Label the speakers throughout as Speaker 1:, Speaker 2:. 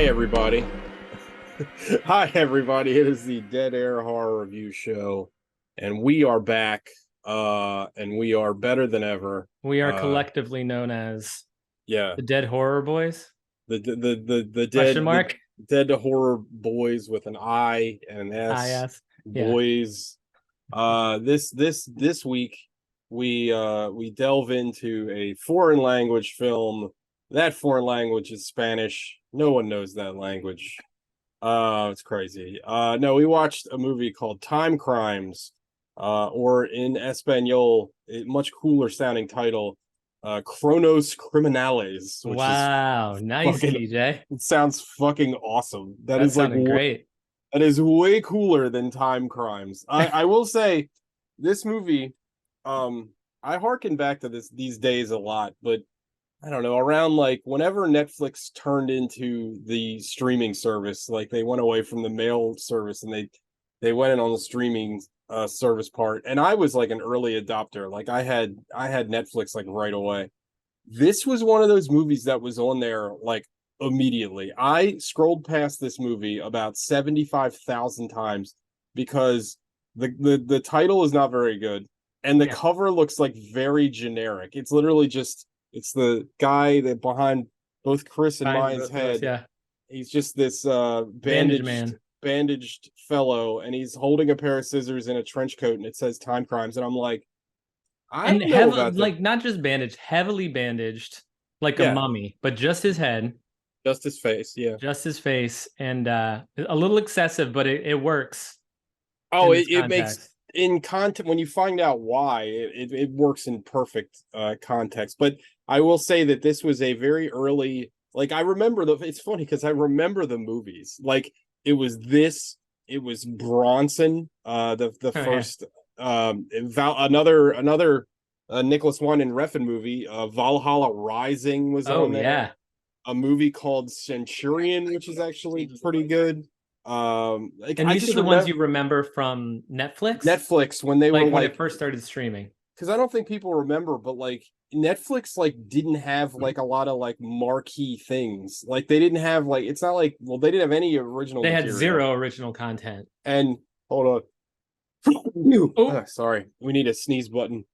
Speaker 1: everybody. Hi, everybody. It is the Dead Air Horror Review Show, and we are back, and we are better than ever.
Speaker 2: We are collectively known as
Speaker 1: Yeah,
Speaker 2: the Dead Horror Boys?
Speaker 1: the
Speaker 2: Question
Speaker 1: dead
Speaker 2: mark?
Speaker 1: dead horror boys with an I and an S.
Speaker 2: IS. Yeah.
Speaker 1: Boys. This week we delve into a foreign language film. That foreign language is Spanish. No one knows that language. It's crazy. No, we watched a movie called Timecrimes, or in Espanol, a much cooler sounding title, Chronos Criminales, which is
Speaker 2: Wow. Nice,
Speaker 1: fucking,
Speaker 2: TJ.
Speaker 1: it sounds fucking awesome. That
Speaker 2: That
Speaker 1: is like,
Speaker 2: sounded great.
Speaker 1: that is way cooler than Time Crimes. I will say, this movie, I harken back to these days a lot, but I don't know, around like whenever Netflix turned into the streaming service, like they went away from the mail service and they went in on the streaming service part. And I was like an early adopter. Like I had Netflix like right away. This was one of those movies that was on there like immediately. I scrolled past this movie about 75,000 times because the title is not very good and the
Speaker 2: Yeah.
Speaker 1: cover looks like very generic. It's literally just it's the guy that behind both Chris and
Speaker 2: Fine,
Speaker 1: mine's
Speaker 2: both of us.
Speaker 1: head.
Speaker 2: Yeah.
Speaker 1: He's just this
Speaker 2: Bandage
Speaker 1: bandaged
Speaker 2: Man.
Speaker 1: bandaged fellow, and he's holding a pair of scissors in a trench coat, and it says Time Crimes, and I'm like, I
Speaker 2: And
Speaker 1: don't know
Speaker 2: heavily,
Speaker 1: about that.
Speaker 2: like, not just bandaged, heavily bandaged, like a
Speaker 1: Yeah,
Speaker 2: mummy, but just his head,
Speaker 1: just his face. Yeah.
Speaker 2: just his face, and a little excessive, but it works
Speaker 1: Oh,
Speaker 2: in
Speaker 1: it,
Speaker 2: this
Speaker 1: it makes
Speaker 2: context.
Speaker 1: in content when you find out why it works in perfect context. But I will say that this was a very early, like I remember it's funny because I remember the movies. Like it was this, it was Bronson, the
Speaker 2: Oh, yeah.
Speaker 1: first another Nicholas Winding Refn movie, Valhalla Rising was
Speaker 2: Oh,
Speaker 1: on there.
Speaker 2: yeah.
Speaker 1: A movie called Centurion, which is actually pretty good. Like
Speaker 2: And
Speaker 1: I
Speaker 2: these are
Speaker 1: just
Speaker 2: the ones
Speaker 1: remember
Speaker 2: you remember from Netflix,
Speaker 1: Netflix when they were
Speaker 2: like when it
Speaker 1: like,
Speaker 2: first started streaming.
Speaker 1: because I don't think people remember, but like Netflix like didn't have like a lot of like marquee things. Like they didn't have like it's not like well they didn't have any original
Speaker 2: They had
Speaker 1: material.
Speaker 2: zero original content.
Speaker 1: And hold on.
Speaker 2: Oh,
Speaker 1: Sorry, we need a sneeze button.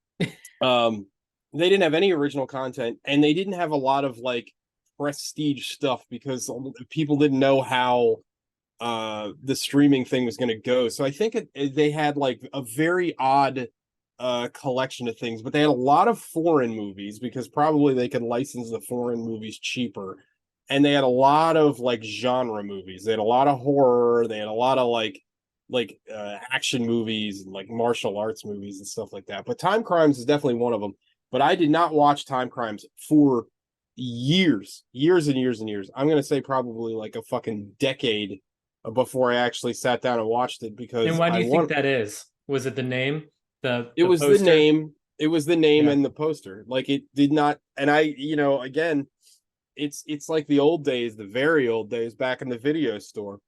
Speaker 1: Um, they didn't have any original content, and they didn't have a lot of like prestige stuff because people didn't know how the streaming thing was going to go. So I think they had like a very odd collection of things, but they had a lot of foreign movies because probably they could license the foreign movies cheaper. And they had a lot of like genre movies. They had a lot of horror. They had a lot of like action movies and like martial arts movies and stuff like that. But Time Crimes is definitely one of them. But I did not watch Time Crimes for years and years and years. I'm gonna say probably like a fucking decade before I actually sat down and watched it
Speaker 2: and
Speaker 1: because
Speaker 2: why do
Speaker 1: I
Speaker 2: you think
Speaker 1: want
Speaker 2: that is? Was it the name,
Speaker 1: it
Speaker 2: the
Speaker 1: was the
Speaker 2: poster?
Speaker 1: name, it was the name
Speaker 2: Yeah,
Speaker 1: and the poster. Like it did not, and I, again, it's like the old days, the very old days back in the video store.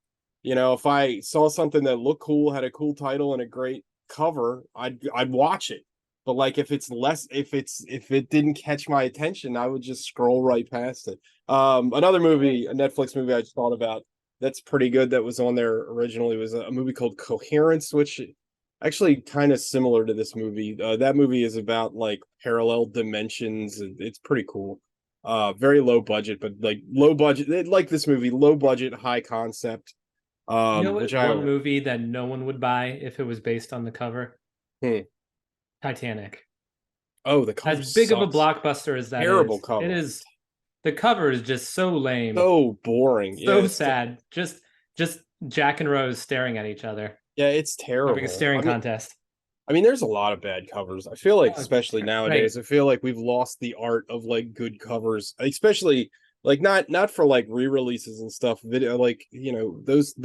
Speaker 1: If I saw something that looked cool, had a cool title and a great cover, I'd watch it. But like if it didn't catch my attention, I would just scroll right past it. Another movie, a Netflix movie I just thought about that's pretty good that was on there originally was a movie called Coherence, which actually kind of similar to this movie. That movie is about like parallel dimensions, and it's pretty cool. Very low budget, but like low budget, like this movie, low budget, high concept.
Speaker 2: you know
Speaker 1: Which
Speaker 2: what?
Speaker 1: I
Speaker 2: One movie that no one would buy if it was based on the cover,
Speaker 1: hmm.
Speaker 2: Titanic.
Speaker 1: Oh, the
Speaker 2: As
Speaker 1: cover
Speaker 2: big of a
Speaker 1: sucks.
Speaker 2: blockbuster as that
Speaker 1: Terrible
Speaker 2: is, it
Speaker 1: cover.
Speaker 2: is. The cover is just so lame,
Speaker 1: So boring. Yeah,
Speaker 2: so sad. Just Jack and Rose staring at each other,
Speaker 1: yeah, it's
Speaker 2: having a
Speaker 1: terrible.
Speaker 2: staring
Speaker 1: I mean,
Speaker 2: contest.
Speaker 1: there's a lot of bad covers. I feel like,
Speaker 2: Oh,
Speaker 1: especially
Speaker 2: right.
Speaker 1: nowadays, I feel like we've lost the art of like good covers, especially like not for like re-releases and stuff. Video, like those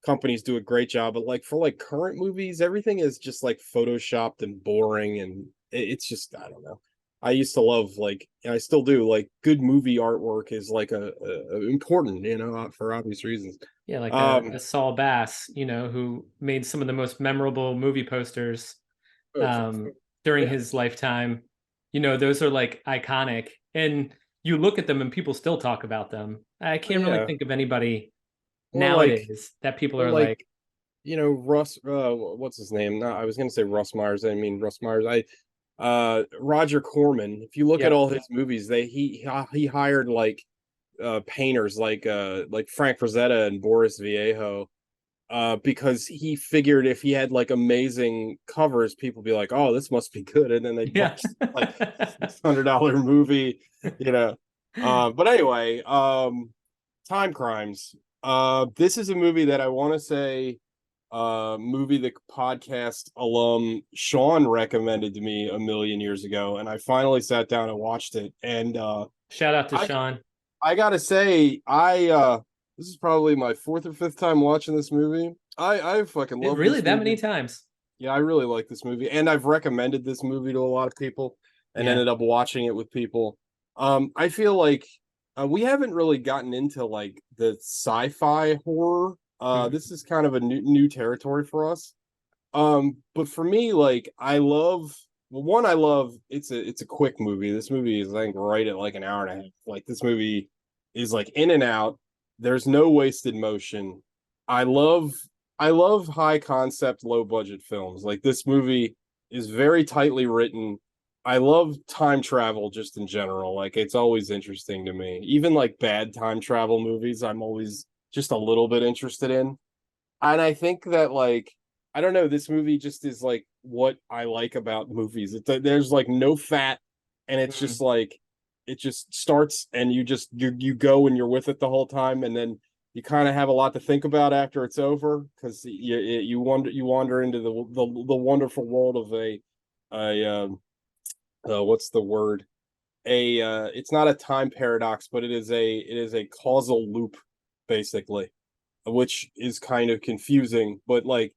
Speaker 1: companies do a great job, but like for like current movies, everything is just like photoshopped and boring, and it's just I don't know. I used to love like, and I still do like good movie artwork is like a important, for obvious reasons.
Speaker 2: Yeah, like
Speaker 1: Um,
Speaker 2: a Saul Bass, who made some of the most memorable movie posters
Speaker 1: oh,
Speaker 2: um, during
Speaker 1: yeah,
Speaker 2: his lifetime. Those are like iconic. And you look at them and people still talk about them. I
Speaker 1: Oh,
Speaker 2: can't really
Speaker 1: yeah.
Speaker 2: think of anybody
Speaker 1: Or like
Speaker 2: nowadays that people
Speaker 1: or
Speaker 2: are
Speaker 1: like
Speaker 2: like,
Speaker 1: Russ, what's his name? No, I was gonna say Russ Myers. I didn't mean Russ Myers. Roger Corman. If you look at
Speaker 2: yep,
Speaker 1: all his movies, he hired painters like Frank Frazetta and Boris Vallejo, because he figured if he had like amazing covers, people be like, "Oh, this must be good," and then they'd
Speaker 2: yeah.
Speaker 1: watch like $600 movie, you know. But anyway, Time Crimes. This is a movie that I want to say, movie the podcast alum Sean recommended to me a million years ago, and I finally sat down and watched it. And
Speaker 2: Shout out to
Speaker 1: I
Speaker 2: Sean.
Speaker 1: I gotta say, I this is probably my fourth or fifth time watching this movie. I fucking love
Speaker 2: Really
Speaker 1: this
Speaker 2: that many
Speaker 1: movie.
Speaker 2: times?
Speaker 1: Yeah, I really like this movie, and I've recommended this movie to a lot of people, and
Speaker 2: Yeah.
Speaker 1: ended up watching it with people. I feel like we haven't really gotten into like the sci-fi horror.
Speaker 2: Mhm.
Speaker 1: This is kind of a new territory for us. But for me, like I love well, one I love it's a quick movie. This movie is I think right at like an hour and a half. Like this movie is like in and out. There's no wasted motion. I love I love high concept, low budget films. Like this movie is very tightly written. I love time travel just in general. Like it's always interesting to me. Even like bad time travel movies, I'm always just a little bit interested in. And I think that like I don't know, this movie just is like what I like about movies. There's like no fat, and it's just
Speaker 2: Mhm.
Speaker 1: like it just starts and you go and you're with it the whole time, and then you kind of have a lot to think about after it's over because you wander into the wonderful world of a what's the word, a it's not a time paradox, but it is a causal loop basically, which is kind of confusing, but like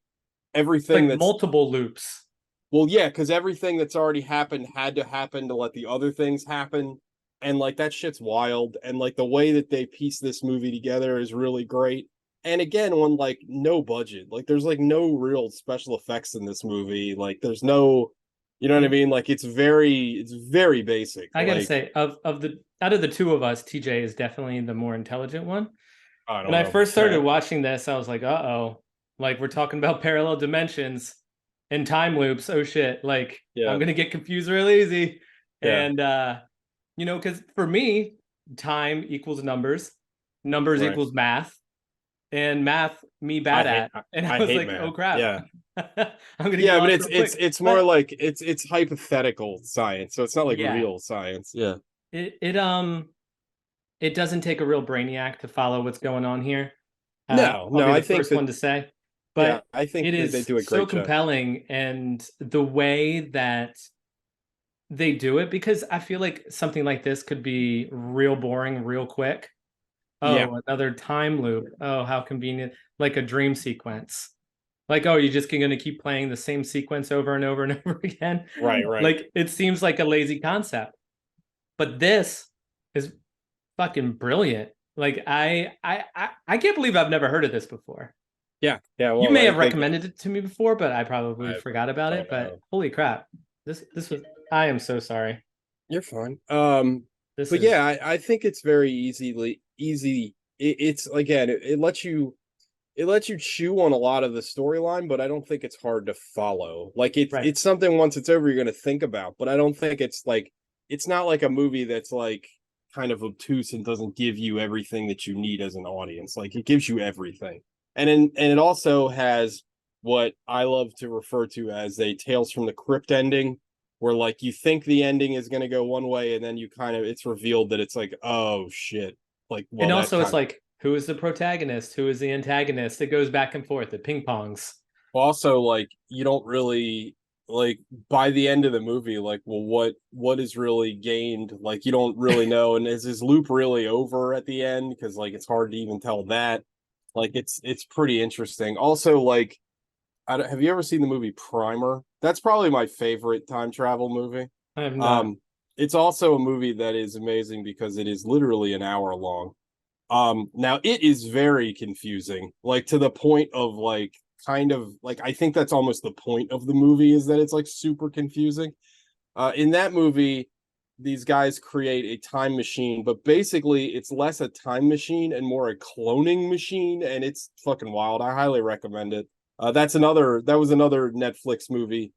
Speaker 1: everything
Speaker 2: Like
Speaker 1: that's
Speaker 2: multiple loops.
Speaker 1: well, yeah, because everything that's already happened had to happen to let the other things happen. And like that shit's wild. And like the way that they piece this movie together is really great. And again, on like no budget, like there's like no real special effects in this movie. Like there's no, you know what I
Speaker 2: And
Speaker 1: mean? Like it's very basic.
Speaker 2: I gotta
Speaker 1: Like,
Speaker 2: say, of the out of the two of us, TJ is definitely the more intelligent one.
Speaker 1: I
Speaker 2: When
Speaker 1: don't
Speaker 2: I
Speaker 1: know about
Speaker 2: first started
Speaker 1: that.
Speaker 2: watching this, I was like, uh-oh, like we're talking about parallel dimensions and time loops. Oh shit, like I'm
Speaker 1: Yeah,
Speaker 2: gonna get confused real easy.
Speaker 1: yeah,
Speaker 2: And because for me, time equals numbers, numbers
Speaker 1: right.
Speaker 2: equals math, and math me
Speaker 1: I
Speaker 2: bad
Speaker 1: hate
Speaker 2: at. And I
Speaker 1: I
Speaker 2: was
Speaker 1: hate
Speaker 2: like, oh
Speaker 1: math.
Speaker 2: crap.
Speaker 1: Yeah.
Speaker 2: I'm gonna get
Speaker 1: Yeah, but
Speaker 2: lost
Speaker 1: it's
Speaker 2: real
Speaker 1: it's
Speaker 2: quick.
Speaker 1: it's more
Speaker 2: But
Speaker 1: like it's hypothetical science, so it's not like
Speaker 2: yeah,
Speaker 1: real science. Yeah.
Speaker 2: it it doesn't take a real brainiac to follow what's going on here.
Speaker 1: No,
Speaker 2: I'll
Speaker 1: no,
Speaker 2: be
Speaker 1: I
Speaker 2: the
Speaker 1: think
Speaker 2: first one
Speaker 1: that
Speaker 2: to say,
Speaker 1: yeah,
Speaker 2: but
Speaker 1: I think
Speaker 2: it
Speaker 1: that they
Speaker 2: is
Speaker 1: do a
Speaker 2: so
Speaker 1: great job.
Speaker 2: compelling, and the way that they do it, because I feel like something like this could be real boring real quick.
Speaker 1: Yeah,
Speaker 2: Oh, another time loop. Oh, how convenient. Like a dream sequence. Like, oh, you're just going to keep playing the same sequence over and over and over again.
Speaker 1: right, right.
Speaker 2: Like, it seems like a lazy concept. But this is fucking brilliant. Like, I can't believe I've never heard of this before.
Speaker 1: Yeah, yeah.
Speaker 2: You
Speaker 1: Well,
Speaker 2: may
Speaker 1: I
Speaker 2: have
Speaker 1: think
Speaker 2: recommended it to me before, but I probably
Speaker 1: I
Speaker 2: forgot about
Speaker 1: don't
Speaker 2: it. But
Speaker 1: know.
Speaker 2: holy crap. This was I am so sorry.
Speaker 1: You're fine.
Speaker 2: This
Speaker 1: But
Speaker 2: is
Speaker 1: yeah, I think it's very easy. It's again, it lets you chew on a lot of the storyline, but I don't think it's hard to follow. Like
Speaker 2: right.
Speaker 1: it's something once it's over you're gonna think about, but I don't think it's like it's not like a movie that's like kind of obtuse and doesn't give you everything that you need as an audience. Like it gives you everything. And it also has what I love to refer to as a Tales from the Crypt ending, where like you think the ending is gonna go one way and then you kind of it's revealed that it's like, oh shit. Like,
Speaker 2: And
Speaker 1: well, that
Speaker 2: also, it's
Speaker 1: kind
Speaker 2: like, who is the protagonist? Who is the antagonist? It goes back and forth. It ping pongs.
Speaker 1: also like you don't really like by the end of the movie like well what is really gained, like you don't really know, and is his loop really over at the end because like it's hard to even tell that. Like it's pretty interesting also. Like have you ever seen the movie Primer? That's probably my favorite time travel movie.
Speaker 2: I have not.
Speaker 1: um it's also a movie that is amazing because it is literally an hour long. Now it is very confusing, like to the point of like kind of like I think that's almost the point of the movie is that it's like super confusing. In that movie, these guys create a time machine, but basically it's less a time machine and more a cloning machine, and it's fucking wild. I highly recommend it. That was another Netflix movie.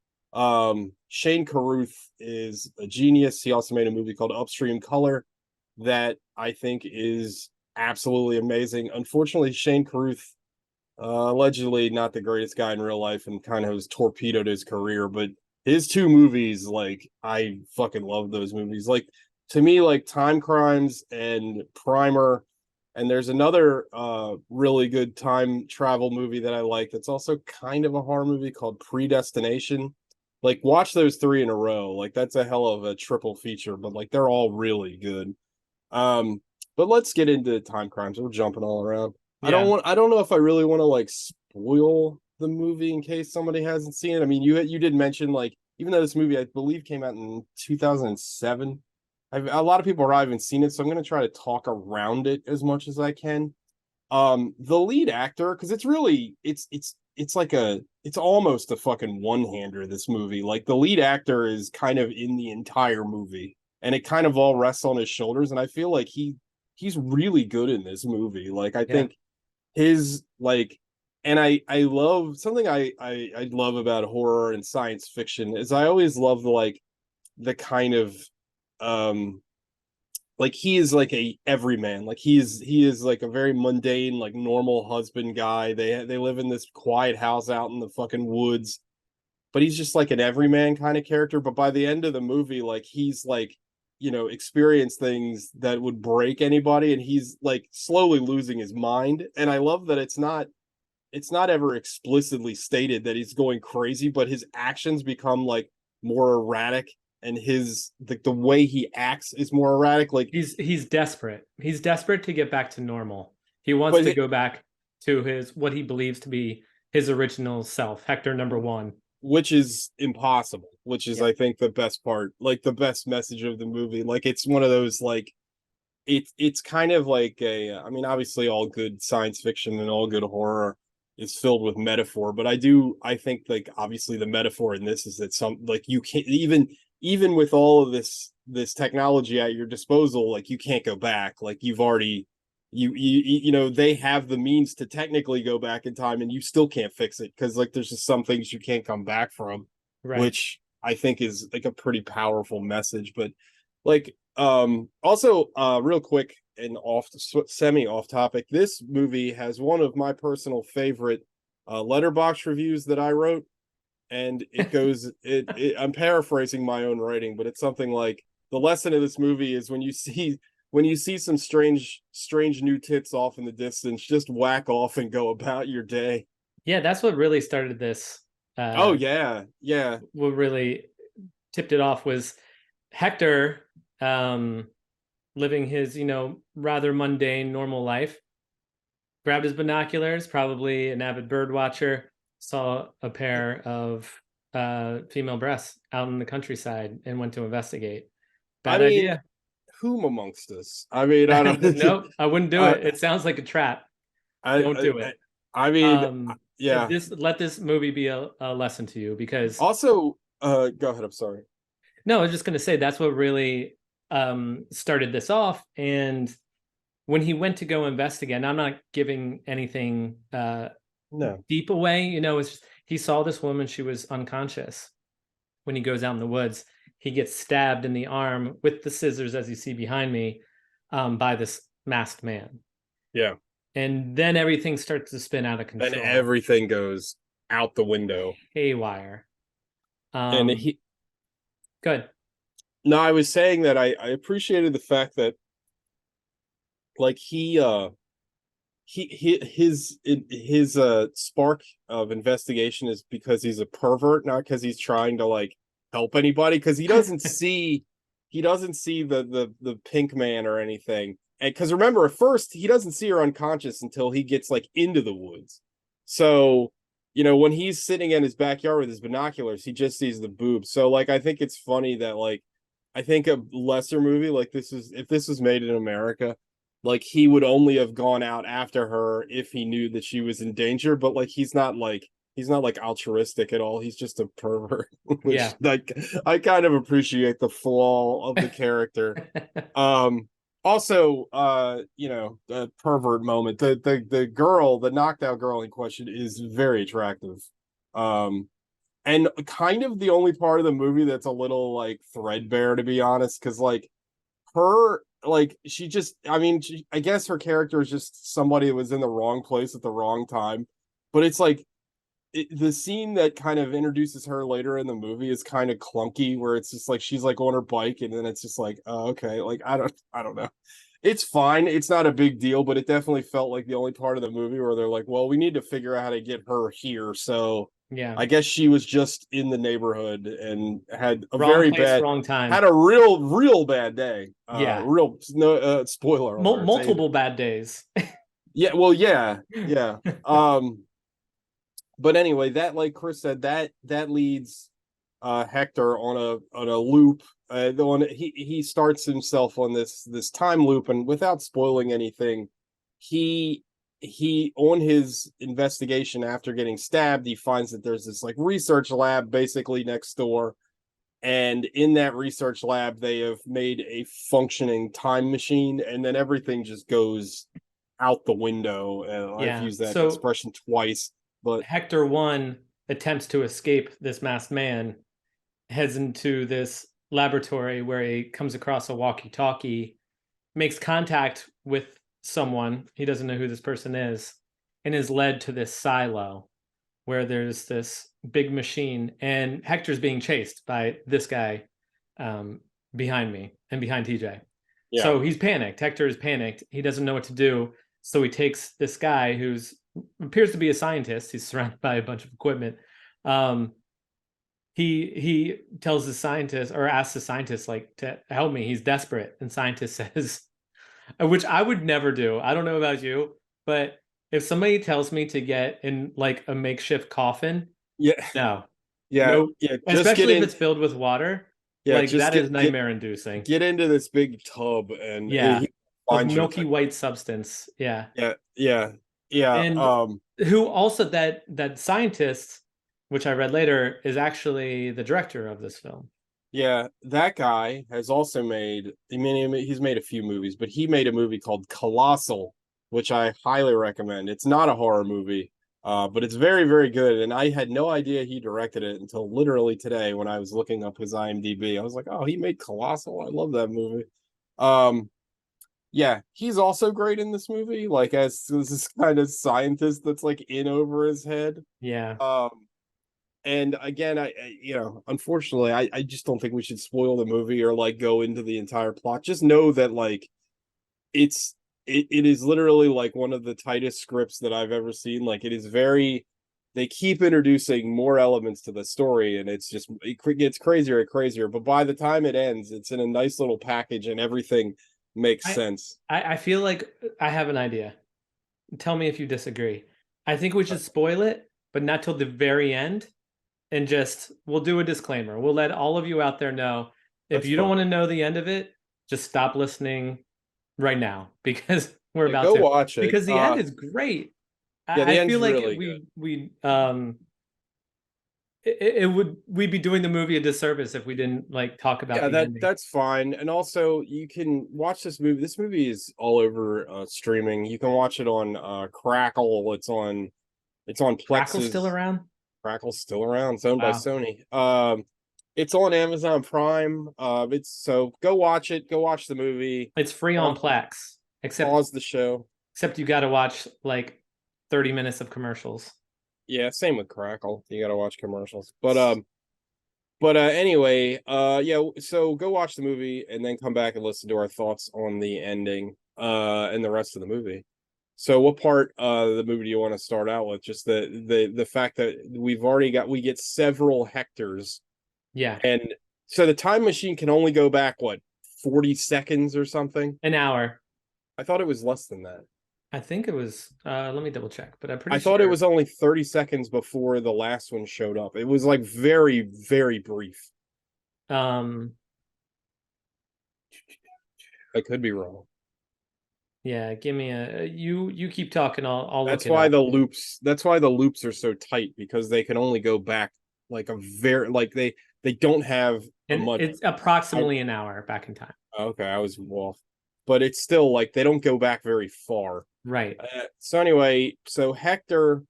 Speaker 1: Shane Carruth is a genius. He also made a movie called Upstream Color that I think is absolutely amazing. Unfortunately, Shane Carruth, allegedly not the greatest guy in real life and kind of has torpedoed his career, but his two movies, like, I fucking love those movies. Like, to me, like Timecrimes and Primer, and there's another really good time travel movie that I like that's also kind of a horror movie called Predestination. Like, watch those three in a row. Like, that's a hell of a triple feature, but like they're all really good. But let's get into Timecrimes. We're jumping all around.
Speaker 2: Yeah.
Speaker 1: I don't know if I really want to like spoil the movie in case somebody hasn't seen it. I mean, you did mention, like, even though this movie I believe came out in 2007, a lot of people haven't seen it, so I'm going to try to talk around it as much as I can. The lead actor, because it's really it's like it's almost a fucking one-hander, this movie. Like, the lead actor is kind of in the entire movie, and it kind of all rests on his shoulders, and I feel like he's really good in this movie. Like, I
Speaker 2: Yeah.
Speaker 1: think his, like, and I love something I love about horror and science fiction is I always love the kind of um like, he is like a everyman. Like, he is like a very mundane, like, normal husband guy. They live in this quiet house out in the fucking woods, but he's just like an everyman kind of character. But by the end of the movie, like, he's like, experienced things that would break anybody, and he's like slowly losing his mind. And I love that it's not ever explicitly stated that he's going crazy, but his actions become like more erratic, and his the way he acts is more erratic. Like,
Speaker 2: He's desperate. He's desperate to get back to normal. He wants
Speaker 1: but
Speaker 2: to go back to his what he believes to be his original self, Hector number one.
Speaker 1: which is impossible, which is,
Speaker 2: Yeah.
Speaker 1: I think, the best part, like the best message of the movie. Like, it's one of those, like, it's kind of like a, I mean, obviously all good science fiction and all good horror is filled with metaphor, but I think, like, obviously the metaphor in this is that some, like, you can't even with all of this technology at your disposal, like, you can't go back. Like, you've already they have the means to technically go back in time, and you still can't fix it because, like, there's just some things you can't come back from,
Speaker 2: Right.
Speaker 1: which I think is like a pretty powerful message. But, like, also, real quick and off semi off topic, this movie has one of my personal favorite letterbox reviews that I wrote, and it goes I'm paraphrasing my own writing, but it's something like, the lesson of this movie is when you see some strange new tits off in the distance, just whack off and go about your day.
Speaker 2: Yeah, that's what really started this.
Speaker 1: Oh
Speaker 2: Uh,
Speaker 1: yeah, yeah.
Speaker 2: what really tipped it off was Hector um, living his, rather mundane, normal life. Grabbed his binoculars, probably an avid bird watcher, saw a pair of female breasts out in the countryside and went to investigate.
Speaker 1: I
Speaker 2: Bad
Speaker 1: mean,
Speaker 2: idea.
Speaker 1: whom amongst us? I mean, I don't.
Speaker 2: Nope, I wouldn't do
Speaker 1: I,
Speaker 2: it. It sounds like a trap. Don't
Speaker 1: I,
Speaker 2: do
Speaker 1: I,
Speaker 2: it.
Speaker 1: I mean, yeah.
Speaker 2: This let this movie be a lesson to you because
Speaker 1: Also, go ahead. I'm sorry.
Speaker 2: no, I was just going to say that's what really started this off. And when he went to go investigate, I'm not giving anything
Speaker 1: No.
Speaker 2: deep away, it's just, he saw this woman, she was unconscious. When he goes out in the woods, he gets stabbed in the arm with the scissors, as you see behind me, by this masked man.
Speaker 1: Yeah.
Speaker 2: And then everything starts to spin out of
Speaker 1: And
Speaker 2: control.
Speaker 1: everything goes out the window.
Speaker 2: Haywire.
Speaker 1: And
Speaker 2: Um, Good.
Speaker 1: no, I was saying that I appreciated the fact that, like, his spark of investigation is because he's a pervert, not because he's trying to, like, help anybody, because he doesn't see the pink man or anything. And because, remember, at first he doesn't see her unconscious until he gets, like, into the woods. So, when he's sitting in his backyard with his binoculars, he just sees the boobs. So, like, I think it's funny that, like, I think a lesser movie like this is, if this was made in America, like, he would only have gone out after her if he knew that she was in danger. But, like, he's not, like, He's not like altruistic at all. He's just a pervert, which
Speaker 2: Yeah.
Speaker 1: like I kind of appreciate the flaw of the character. Um, Also, the pervert moment. The girl, the knocked out girl in question, is very attractive. Um, and kind of the only part of the movie that's a little like threadbare, to be honest, because like her, like she just, I mean, I guess her character is just somebody that was in the wrong place at the wrong time. But it's like the scene that kind of introduces her later in the movie is kind of clunky, where it's just like she's like on her bike, and then it's just like, oh, okay, like I don't know. It's fine. It's not a big deal, but it definitely felt like the only part of the movie where they're like, well, we need to figure out how to get her here. So
Speaker 2: Yeah.
Speaker 1: I guess she was just in the neighborhood and had a
Speaker 2: Wrong
Speaker 1: very
Speaker 2: place,
Speaker 1: bad,
Speaker 2: wrong time.
Speaker 1: had a real bad day.
Speaker 2: Yeah.
Speaker 1: Real no spoiler alert.
Speaker 2: Multiple bad days.
Speaker 1: Yeah, well, yeah. But anyway, that, like Chris said, that leads Hector on a loop. He starts himself on this time loop, and without spoiling anything, he on his investigation after getting stabbed, he finds that there's this like research lab basically next door, and in that research lab they have made a functioning time machine, and then everything just goes out the window. And I've
Speaker 2: Yeah.
Speaker 1: used that
Speaker 2: So
Speaker 1: expression twice, but
Speaker 2: Hector 1 attempts to escape this masked man, heads into this laboratory where he comes across a walkie-talkie, makes contact with someone. He doesn't know who this person is, and is led to this silo where there's this big machine, and Hector's being chased by this guy um, behind me and behind TJ.
Speaker 1: yeah.
Speaker 2: So he's panicked. Hector is panicked. He doesn't know what to do. So he takes this guy who's appears to be a scientist. He's surrounded by a bunch of equipment. Um, he tells the scientist, or asks the scientist, like, to help me. He's desperate, and scientist says, which I would never do. I don't know about you, but if somebody tells me to get in like a makeshift coffin,
Speaker 1: Yeah,
Speaker 2: no,
Speaker 1: yeah,
Speaker 2: no,
Speaker 1: yeah. Just get
Speaker 2: especially if
Speaker 1: in.
Speaker 2: it's filled with water,
Speaker 1: Yeah,
Speaker 2: like
Speaker 1: just
Speaker 2: that is nightmare inducing.
Speaker 1: get into this big tub, and
Speaker 2: Yeah,
Speaker 1: he
Speaker 2: of
Speaker 1: finds you. It's
Speaker 2: milky
Speaker 1: like,
Speaker 2: white substance. Yeah,
Speaker 1: yeah, yeah, yeah.
Speaker 2: and who also that scientist, which I read later, is actually the director of this film.
Speaker 1: Yeah. That guy has also made. I mean, he's made a few movies, but he made a movie called Colossal, which I highly recommend. It's not a horror movie, but it's very, very good. And I had no idea he directed it until literally today when I was looking up his IMDb. I was like, oh, he made Colossal. I love that movie. Um, Yeah, he's also great in this movie, like as this kind of scientist that's like in over his head.
Speaker 2: Yeah,
Speaker 1: Um, and again, unfortunately, I just don't think we should spoil the movie or like go into the entire plot. Just know that like it is literally like one of the tightest scripts that I've ever seen. Like it is very, they keep introducing more elements to the story, and it gets crazier and crazier. But by the time it ends, it's in a nice little package, and everything makes
Speaker 2: I,
Speaker 1: sense.
Speaker 2: I feel like I have an idea. Tell me if you disagree. I think we should spoil it, but not till the very end. And just we'll do a disclaimer. We'll let all of you out there know if
Speaker 1: That's
Speaker 2: you don't
Speaker 1: fine.
Speaker 2: want to know the end of it, just stop listening right now because we're
Speaker 1: Yeah,
Speaker 2: about
Speaker 1: go
Speaker 2: to.
Speaker 1: watch it.
Speaker 2: Because the end is great.
Speaker 1: Yeah,
Speaker 2: I
Speaker 1: the
Speaker 2: feel
Speaker 1: end's
Speaker 2: like
Speaker 1: really good.
Speaker 2: it would we'd be doing the movie a disservice if we didn't like talk about
Speaker 1: Yeah,
Speaker 2: the ending.
Speaker 1: that's fine. And also you can watch this movie. This movie is all over streaming. You can watch it on Crackle. It's on
Speaker 2: Crackle's still
Speaker 1: Plex's.
Speaker 2: around?
Speaker 1: Crackle's still around. It's owned by
Speaker 2: Wow.
Speaker 1: Sony. It's on Amazon Prime. It's so go watch it. Go watch the movie.
Speaker 2: It's free on
Speaker 1: Pause,
Speaker 2: Plex, except
Speaker 1: pause the show.
Speaker 2: you got to watch like 30 minutes of commercials.
Speaker 1: Yeah, same with Crackle. You got to watch commercials. But anyway, yeah, so go watch the movie and then come back and listen to our thoughts on the ending and the rest of the movie. So what part of the movie do you want to start out with? Just the fact that we get several Hectors,
Speaker 2: Yeah,
Speaker 1: and so the time machine can only go back what, 40 seconds or something?
Speaker 2: an hour.
Speaker 1: I thought it was less than that.
Speaker 2: I think it was. Let me double check, but I'm pretty
Speaker 1: I thought it
Speaker 2: sure.
Speaker 1: was only 30 seconds before the last one showed up. It was like very, very brief.
Speaker 2: Um,
Speaker 1: I could be wrong.
Speaker 2: Yeah, give me a you keep talking. I'll look
Speaker 1: That's
Speaker 2: it
Speaker 1: why
Speaker 2: up.
Speaker 1: the loops. That's why the loops are so tight because they can only go back like a very like they don't have a
Speaker 2: And
Speaker 1: much.
Speaker 2: it's
Speaker 1: I,
Speaker 2: approximately an hour back in time.
Speaker 1: okay, I was off, but it's still like they don't go back very far.
Speaker 2: Right.
Speaker 1: So anyway, so Hector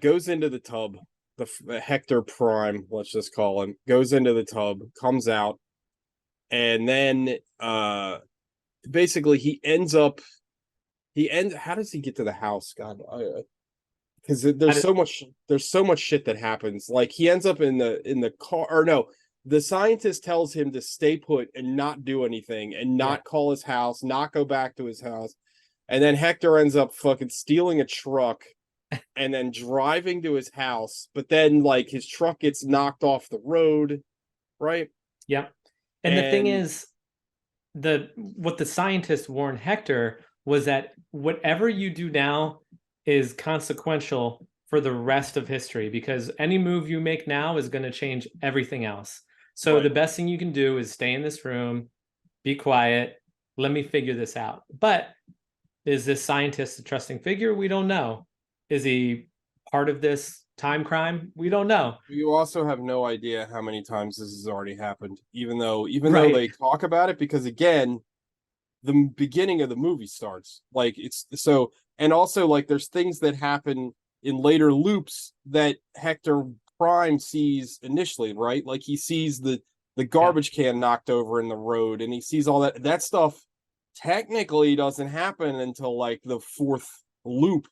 Speaker 1: goes into the tub. The Hector Prime, let's just call him, goes into the tub, comes out, and then basically he ends up he ends. How does he get to the house? God, because there's so much shit that happens. Like he ends up in the car, or no, the scientist tells him to stay put and not do anything and
Speaker 2: Yeah.
Speaker 1: not call his house, not go back to his house. And then Hector ends up fucking stealing a truck and then driving to his house, but then like his truck gets knocked off the road, right?
Speaker 2: Yep. And the thing
Speaker 1: And
Speaker 2: is, the what the scientist warned Hector was that whatever you do now is consequential for the rest of history, because any move you make now is going to change everything else. So the
Speaker 1: right.
Speaker 2: best thing you can do is stay in this room, be quiet, let me figure this out. But is this scientist a trusting figure? We don't know. Is he part of this time crime? We don't know.
Speaker 1: You also have no idea how many times this has already happened, even though
Speaker 2: Right.
Speaker 1: they talk about it, because again, the beginning of the movie starts. Like it's so, and also like there's things that happen in later loops that Hector Prime sees initially, right? Like he sees the
Speaker 2: Yeah.
Speaker 1: garbage can knocked over in the road, and he sees all that stuff. Technically, doesn't happen until like the fourth loop,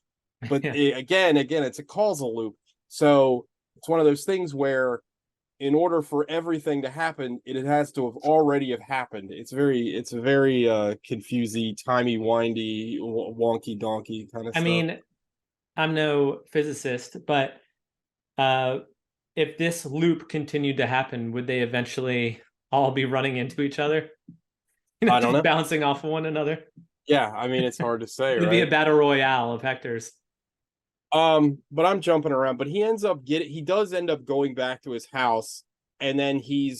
Speaker 1: but
Speaker 2: Yeah.
Speaker 1: again, it's a causal loop. So it's one of those things where in order for everything to happen, it has to have already have happened. It's very confusing, timey windy, wonky donkey kind of
Speaker 2: I
Speaker 1: stuff.
Speaker 2: mean, I'm no physicist, but uh, if this loop continued to happen, would they eventually all be running into each other?
Speaker 1: I don't
Speaker 2: Just
Speaker 1: know.
Speaker 2: bouncing off of one another.
Speaker 1: Yeah, I mean it's hard to say,
Speaker 2: It'd be a
Speaker 1: right?
Speaker 2: battle royale of Hector's.
Speaker 1: But I'm jumping around, but he does end up going back to his house, and then he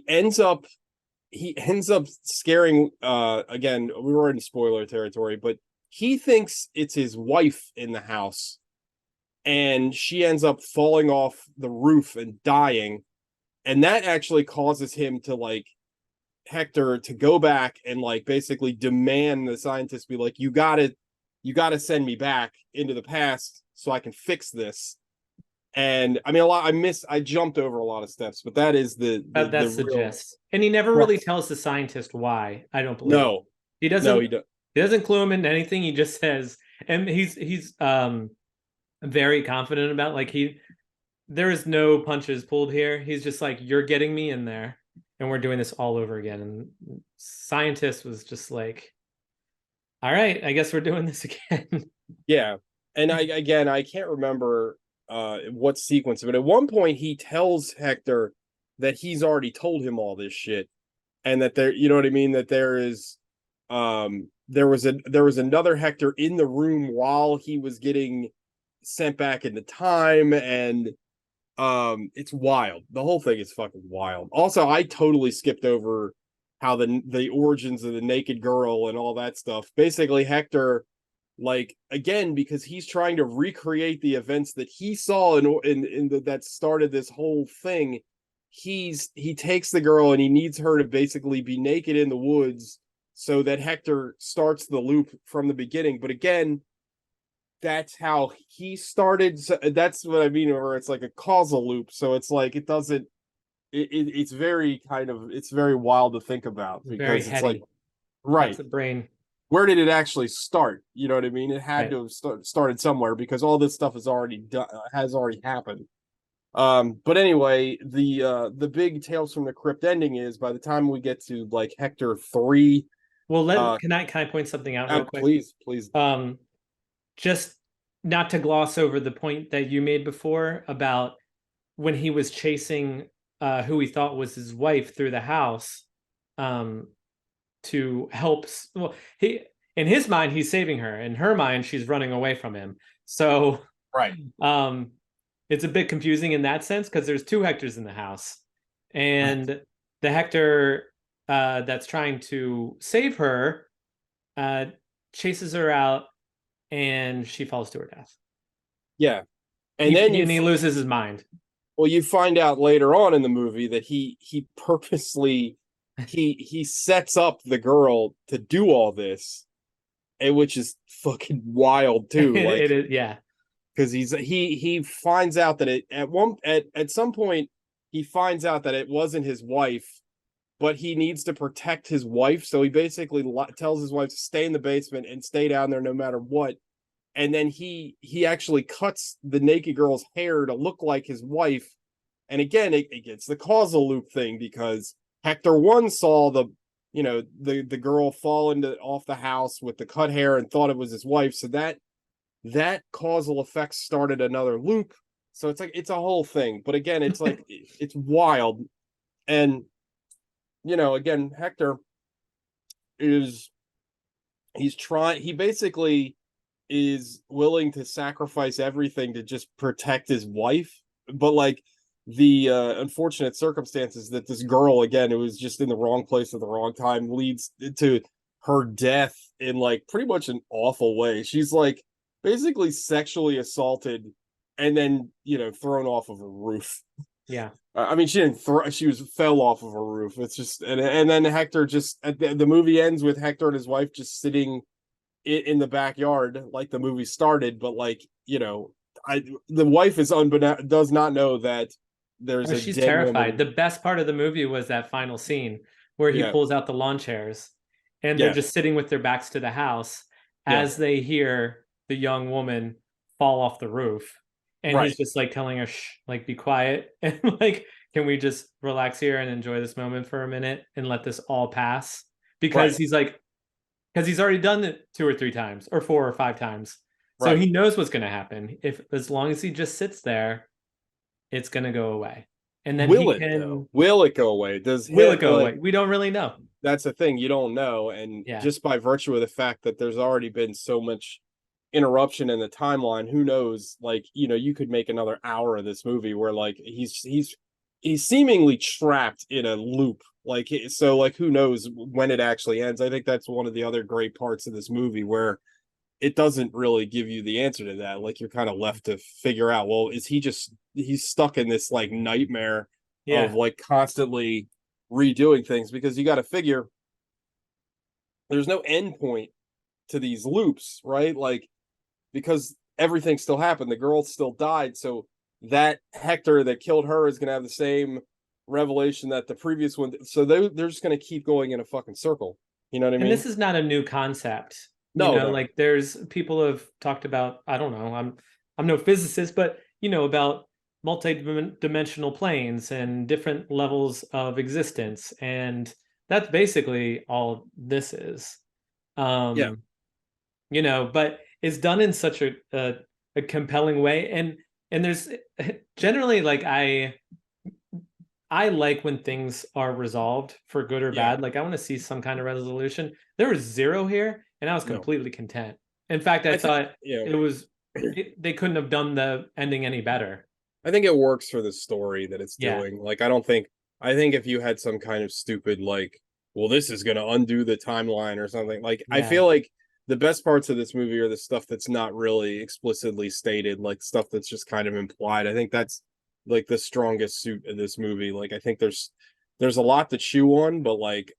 Speaker 1: ends up he ends up scaring again, we were in spoiler territory, but he thinks it's his wife in the house, and she ends up falling off the roof and dying, and that actually causes him to like Hector to go back and like basically demand the scientist be like, you gotta send me back into the past so I can fix this. And I mean, I jumped over a lot of steps, but that is the
Speaker 2: That's the
Speaker 1: real
Speaker 2: gist. And he never really
Speaker 1: crux.
Speaker 2: tells the scientist why. I don't believe.
Speaker 1: No,
Speaker 2: He
Speaker 1: no,
Speaker 2: doesn't.
Speaker 1: he don't.
Speaker 2: He doesn't clue him into anything. He just says, and he's very confident about, like, there is no punches pulled here. He's just like, you're getting me in there, and we're doing this all over again. And scientist was just like, all right, I guess we're doing this again.
Speaker 1: Yeah, and I can't remember what sequence, but at one point he tells Hector that he's already told him all this shit, and that there, you know what I mean, that there was another Hector in the room while he was getting sent back into time, and it's wild. The whole thing is fucking wild. Also, I totally skipped over how the origins of the naked girl and all that stuff. Basically, Hector, like again, because he's trying to recreate the events that he saw that started this whole thing. He takes the girl and he needs her to basically be naked in the woods so that Hector starts the loop from the beginning. But again, that's how he started. So that's what I mean, where it's like a causal loop. So it's like it doesn't. It's very it's very wild to think about
Speaker 2: Very
Speaker 1: because it's like
Speaker 2: heady. That's
Speaker 1: right,
Speaker 2: a brain.
Speaker 1: where did it actually start? You know what I mean? It had
Speaker 2: Right.
Speaker 1: to have started somewhere because all this stuff has already happened. But anyway, the big Tales from the Crypt ending is by the time we get to like Hector 3.
Speaker 2: Well,
Speaker 1: uh
Speaker 2: can I point something out real quick?
Speaker 1: please.
Speaker 2: Um, just not to gloss over the point that you made before about when he was chasing who he thought was his wife through the house, um, to help. Well, he in his mind he's saving her. In her mind, she's running away from him. So
Speaker 1: Right.
Speaker 2: um, it's a bit confusing in that sense because there's two Hectors in the house, and the Hector that's trying to save her uh, chases her out, and she falls to her death.
Speaker 1: Yeah. And
Speaker 2: He,
Speaker 1: then
Speaker 2: he and he loses his mind.
Speaker 1: well, you find out later on in the movie that he purposely he sets up the girl to do all this, and which is fucking wild too. Like,
Speaker 2: It is, yeah.
Speaker 1: because he finds out that at some point he finds out that it wasn't his wife, but he needs to protect his wife, so he basically tells his wife to stay in the basement and stay down there no matter what. And then he actually cuts the naked girl's hair to look like his wife. And again, it gets the causal loop thing, because Hector one saw the girl fall into off the house with the cut hair and thought it was his wife, so that causal effect started another loop. So it's like it's a whole thing. But again, it's like it's wild. And again, Hector is he basically is willing to sacrifice everything to just protect his wife. But like the unfortunate circumstances that this girl, again, it was just in the wrong place at the wrong time, leads to her death in like pretty much an awful way. She's like basically sexually assaulted and then thrown off of a roof.
Speaker 2: Yeah.
Speaker 1: I mean, she didn't throw. She was fell off of a roof. It's just, and then Hector just the movie ends with Hector and his wife just sitting in the backyard like the movie started. But like the wife is does not know that there's
Speaker 2: Oh,
Speaker 1: a
Speaker 2: she's
Speaker 1: dead
Speaker 2: terrified.
Speaker 1: woman.
Speaker 2: The best part of the movie was that final scene where he
Speaker 1: Yeah,
Speaker 2: pulls out the lawn chairs and they're
Speaker 1: yeah,
Speaker 2: just sitting with their backs to the house
Speaker 1: yeah.
Speaker 2: as they hear the young woman fall off the roof. And
Speaker 1: Right,
Speaker 2: he's just like telling her, shh, like, be quiet. And like, can we just relax here and enjoy this moment for a minute and let this all pass?
Speaker 1: right,
Speaker 2: Because he's already done it 2 or 3 times or 4 or 5 times. So
Speaker 1: right.
Speaker 2: he knows what's going to happen. If as long as he just sits there, it's going to go away. And then
Speaker 1: Will
Speaker 2: he
Speaker 1: it though?
Speaker 2: can
Speaker 1: Will it go away? Does
Speaker 2: will it
Speaker 1: hit
Speaker 2: go
Speaker 1: like
Speaker 2: away? We don't really know.
Speaker 1: that's the thing, you don't know. And
Speaker 2: Yeah.
Speaker 1: just by virtue of the fact that there's already been so much interruption in the timeline, who knows? Like, you could make another hour of this movie where like he's seemingly trapped in a loop. Like, so like who knows when it actually ends. I think that's one of the other great parts of this movie, where it doesn't really give you the answer to that. Like, you're kind of left to figure out, well, is he's stuck in this like nightmare of
Speaker 2: Yeah.
Speaker 1: like constantly redoing things, because you got to figure there's no end point to these loops, right? Like, because everything still happened, the girl still died, so that Hector that killed her is going to have the same revelation that the previous one. So they're just going to keep going in a fucking circle. You know what I
Speaker 2: And
Speaker 1: mean?
Speaker 2: this is not a new concept.
Speaker 1: No, no.
Speaker 2: Like there's people have talked about, I don't know, I'm no physicist, but about multi-dimensional planes and different levels of existence. And that's basically all this is.
Speaker 1: Yeah,
Speaker 2: Um, but it's done in such a compelling way. And there's generally like I like when things are resolved for good or
Speaker 1: yeah.
Speaker 2: bad. Like I want to see some kind of resolution. There was zero here, and I was
Speaker 1: No,
Speaker 2: completely content. In fact, I
Speaker 1: I think
Speaker 2: thought they couldn't have done the ending any better.
Speaker 1: I think it works for the story that it's
Speaker 2: Yeah,
Speaker 1: doing. Like, I don't think I think if you had some kind of stupid like, well, this is going to undo the timeline or something. Like, I
Speaker 2: yeah.
Speaker 1: feel like the best parts of this movie are the stuff that's not really explicitly stated, like stuff that's just kind of implied. I think that's like the strongest suit of this movie. Like, I think there's a lot to chew on, but like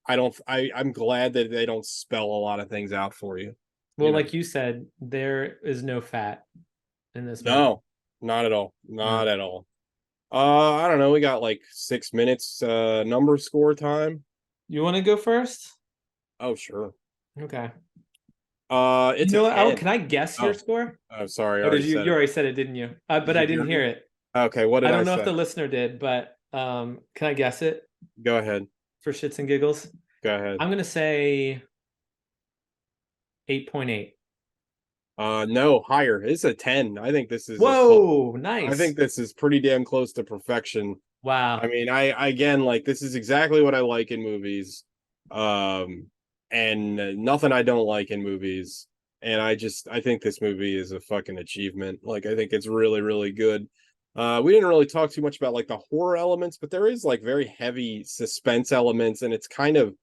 Speaker 1: I'm glad that they don't spell a lot of things out for you.
Speaker 2: Well,
Speaker 1: You know.
Speaker 2: like you said, there is no fat in this movie.
Speaker 1: No, not at all.
Speaker 2: No.
Speaker 1: Not at all. I don't know. We got like 6 minutes number score time.
Speaker 2: You want to go first?
Speaker 1: Oh, sure.
Speaker 2: Okay. You
Speaker 1: It's a
Speaker 2: know what? Oh,
Speaker 1: 10.
Speaker 2: can I guess your
Speaker 1: Oh,
Speaker 2: score?
Speaker 1: oh, sorry, I
Speaker 2: Oh, did
Speaker 1: already
Speaker 2: you?
Speaker 1: said
Speaker 2: You
Speaker 1: it.
Speaker 2: already said it, didn't you? But
Speaker 1: Did
Speaker 2: I
Speaker 1: you
Speaker 2: didn't
Speaker 1: hear
Speaker 2: hear
Speaker 1: me?
Speaker 2: it.
Speaker 1: Okay, what
Speaker 2: I
Speaker 1: did I
Speaker 2: don't know if
Speaker 1: say?
Speaker 2: the listener did, but can I guess it
Speaker 1: Go ahead.
Speaker 2: for shits and giggles?
Speaker 1: Go ahead.
Speaker 2: I'm gonna say 8.8.
Speaker 1: No, higher. It's a 10. I think this is as close.
Speaker 2: Whoa,
Speaker 1: I
Speaker 2: nice.
Speaker 1: think this is pretty damn close to perfection. I
Speaker 2: Wow.
Speaker 1: mean, I again, like, this is exactly what I like in movies. Um and nothing I don't like in movies. And I think this movie is a fucking achievement. Like, I think it's really really good. We didn't really talk too much about like the horror elements, but there is like very heavy suspense elements, and it's kind of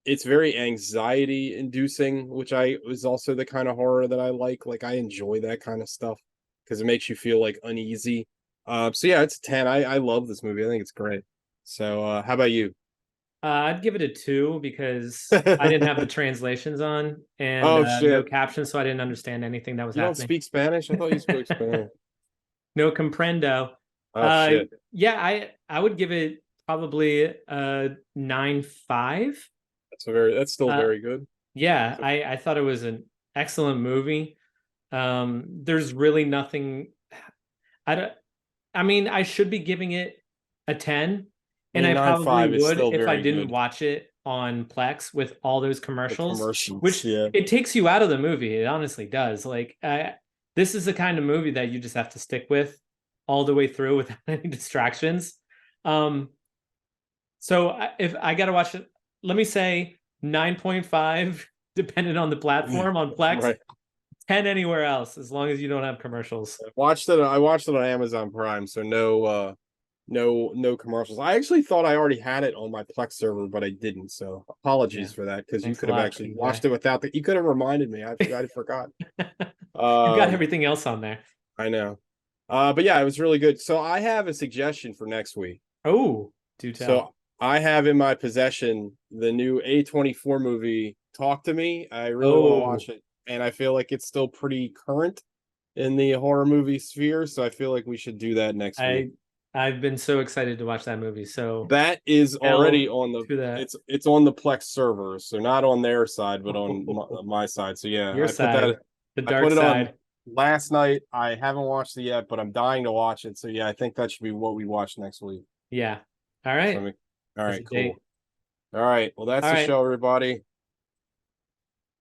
Speaker 1: it's very anxiety inducing, which I was also the kind of horror that I like. Like I enjoy that kind of stuff because it makes you feel like uneasy. So yeah, it's a 10. I love this movie. I think it's great. So how about you?
Speaker 2: I'd give it a 2 because I didn't have the translations on and
Speaker 1: Oh
Speaker 2: no
Speaker 1: shit.
Speaker 2: captions, so I didn't understand anything that was
Speaker 1: You don't
Speaker 2: happening.
Speaker 1: speak Spanish? I thought you spoke Spanish.
Speaker 2: No comprendo.
Speaker 1: Oh shit.
Speaker 2: Yeah, I would give it probably a 9.5.
Speaker 1: That's still
Speaker 2: Uh,
Speaker 1: very good.
Speaker 2: yeah,
Speaker 1: So
Speaker 2: I thought it was an excellent movie. There's really nothing. I don't. I mean, I should be giving it a 10,
Speaker 1: I
Speaker 2: and
Speaker 1: mean
Speaker 2: I
Speaker 1: nine
Speaker 2: probably
Speaker 1: five is
Speaker 2: would
Speaker 1: still
Speaker 2: if I
Speaker 1: very
Speaker 2: didn't
Speaker 1: good.
Speaker 2: watch it on Plex with all those
Speaker 1: The
Speaker 2: commercials,
Speaker 1: commercials,
Speaker 2: which
Speaker 1: yeah.
Speaker 2: it takes you out of the movie. It honestly does. Like, this is the kind of movie that you just have to stick with all the way through without any distractions. Um, so if I got to watch it, let me say 9.5, depending on the platform on Plex,
Speaker 1: Right.
Speaker 2: 10 anywhere else, as long as you don't have commercials.
Speaker 1: I watched it on Amazon Prime, so no commercials. I actually thought I already had it on my Plex server, but I didn't. So
Speaker 2: Yeah.
Speaker 1: apologies for that because you
Speaker 2: Thanks a
Speaker 1: could have
Speaker 2: lot,
Speaker 1: actually watched
Speaker 2: TJ.
Speaker 1: it without the you could have reminded me. I forgot.
Speaker 2: You've got
Speaker 1: Um
Speaker 2: everything else on there.
Speaker 1: I know. But yeah, it was really good. So I have a suggestion for next week.
Speaker 2: Oh, do tell.
Speaker 1: So I have in my possession the new A24 movie, Talk to Me. I really want to watch
Speaker 2: Oh,
Speaker 1: it, and I feel like it's still pretty current in the horror movie sphere. So I feel like we should do that next week.
Speaker 2: I I've been so excited to watch that movie. So
Speaker 1: That is already
Speaker 2: L
Speaker 1: on the
Speaker 2: to that.
Speaker 1: it's on the Plex server, so not on their side, but on
Speaker 2: Oh,
Speaker 1: my side. So yeah,
Speaker 2: your side, the
Speaker 1: I
Speaker 2: dark
Speaker 1: put it on
Speaker 2: side.
Speaker 1: last night. I haven't watched it yet, but I'm dying to watch it. So yeah, I think that should be what we watch next week.
Speaker 2: Yeah. All
Speaker 1: So I
Speaker 2: right.
Speaker 1: mean, all
Speaker 2: That's
Speaker 1: right,
Speaker 2: a date.
Speaker 1: cool. All right, well that's
Speaker 2: All
Speaker 1: the
Speaker 2: right.
Speaker 1: show, everybody.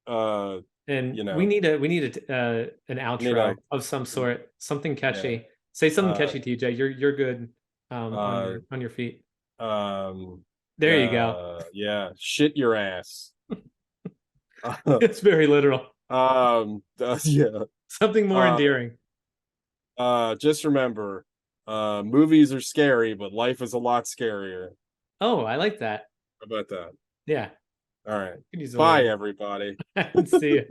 Speaker 1: Uh,
Speaker 2: And
Speaker 1: you
Speaker 2: we
Speaker 1: know,
Speaker 2: need an
Speaker 1: need a
Speaker 2: outro of some sort, something
Speaker 1: yeah.
Speaker 2: catchy. Say something
Speaker 1: Uh,
Speaker 2: catchy, TJ. You're good
Speaker 1: uh,
Speaker 2: on your feet.
Speaker 1: um,
Speaker 2: There you go.
Speaker 1: yeah. Shit your ass.
Speaker 2: It's very literal.
Speaker 1: Yeah.
Speaker 2: Something more
Speaker 1: Uh,
Speaker 2: endearing.
Speaker 1: just remember, movies are scary, but life is a lot scarier.
Speaker 2: Oh, I like that.
Speaker 1: How about that?
Speaker 2: Yeah.
Speaker 1: All right.
Speaker 2: Could use a
Speaker 1: Bye,
Speaker 2: little.
Speaker 1: everybody.
Speaker 2: See you.